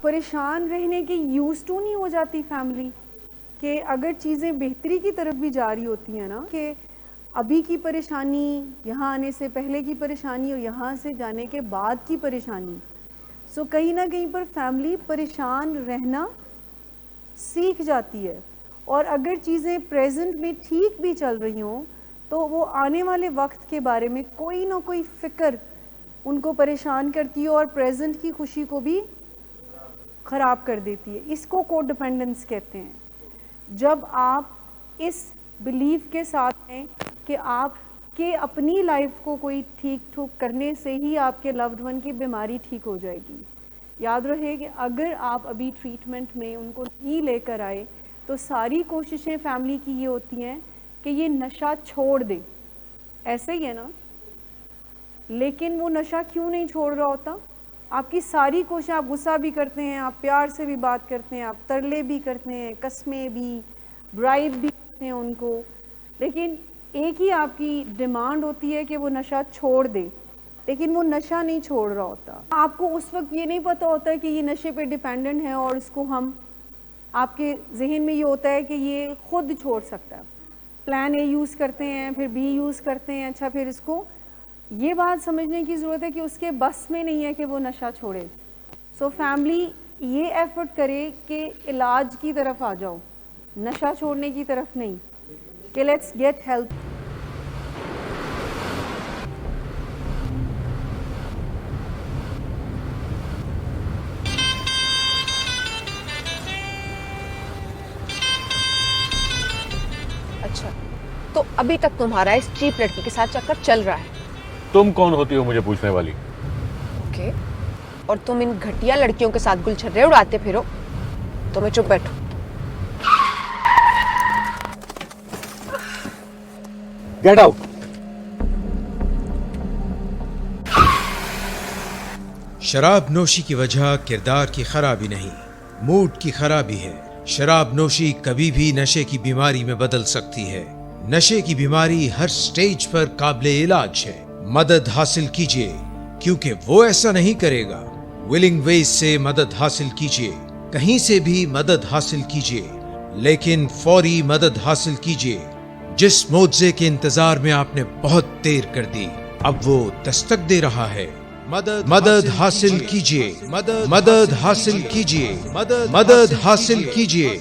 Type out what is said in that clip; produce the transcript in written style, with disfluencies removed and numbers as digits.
परेशान रहने के यूज टू नहीं हो जाती फैमिली, कि अगर चीज़ें बेहतरी की तरफ भी जा रही होती हैं ना, कि अभी की परेशानी, यहाँ आने से पहले की परेशानी और यहाँ से जाने के बाद की परेशानी, सो कहीं ना कहीं पर फैमिली परेशान रहना सीख जाती है। और अगर चीज़ें प्रेजेंट में ठीक भी चल रही हों तो वो आने वाले वक्त के बारे में कोई ना कोई फ़िक्र उनको परेशान करती है और प्रेजेंट की खुशी को भी ख़राब कर देती है। इसको कोडिपेंडेंस कहते हैं। जब आप इस बिलीफ के साथ हैं कि आपके अपनी लाइफ को कोई ठीक ठुक करने से ही आपके लव्ड वन की बीमारी ठीक हो जाएगी। याद रहे कि अगर आप अभी ट्रीटमेंट में उनको नहीं लेकर आए तो सारी कोशिशें फैमिली की ये होती हैं कि ये नशा छोड़ दे, ऐसे ही है ना। लेकिन वो नशा क्यों नहीं छोड़ रहा होता? आपकी सारी कोशिश, आप गुस्सा भी करते हैं, आप प्यार से भी बात करते हैं, आप तरले भी करते हैं, कस्में भी, ब्राइब भी करते हैं उनको, लेकिन एक ही आपकी डिमांड होती है कि वो नशा छोड़ दे, लेकिन वो नशा नहीं छोड़ रहा होता। आपको उस वक्त ये नहीं पता होता कि ये नशे पे डिपेंडेंट है और इसको हम, आपके जहन में ये होता है कि ये खुद छोड़ सकता है। प्लान ए यूज़ करते हैं, फिर बी यूज़ करते हैं, अच्छा फिर इसको, ये बात समझने की ज़रूरत है कि उसके बस में नहीं है कि वो नशा छोड़े। सो फैमिली ये एफर्ट करे कि इलाज की तरफ आ जाओ, नशा छोड़ने की तरफ नहीं, कि लेट्स गेट हेल्प। अच्छा, तो अभी तक तुम्हारा इस चीप लड़की के साथ चक्कर चल रहा है? तुम कौन होती हो मुझे पूछने वाली? ओके, और तुम इन घटिया लड़कियों के साथ गुलछर्रे उड़ाते फिरो, तो मैं चुप बैठूं? Get out. शराब नोशी की वजह किरदार की खराबी नहीं, मूड की खराबी है। शराब नोशी कभी भी नशे की बीमारी में बदल सकती है। नशे की बीमारी हर स्टेज पर काबिले इलाज है। मदद हासिल कीजिए, क्योंकि वो ऐसा नहीं करेगा। विलिंग वेज से मदद हासिल कीजिए, कहीं से भी मदद हासिल कीजिए, लेकिन फौरी मदद हासिल कीजिए। जिस मुआवजे के इंतजार में आपने बहुत देर कर दी, अब वो दस्तक दे रहा है। मदद हासिल कीजिए, मदद हासिल कीजिए, मदद हासिल कीजिए।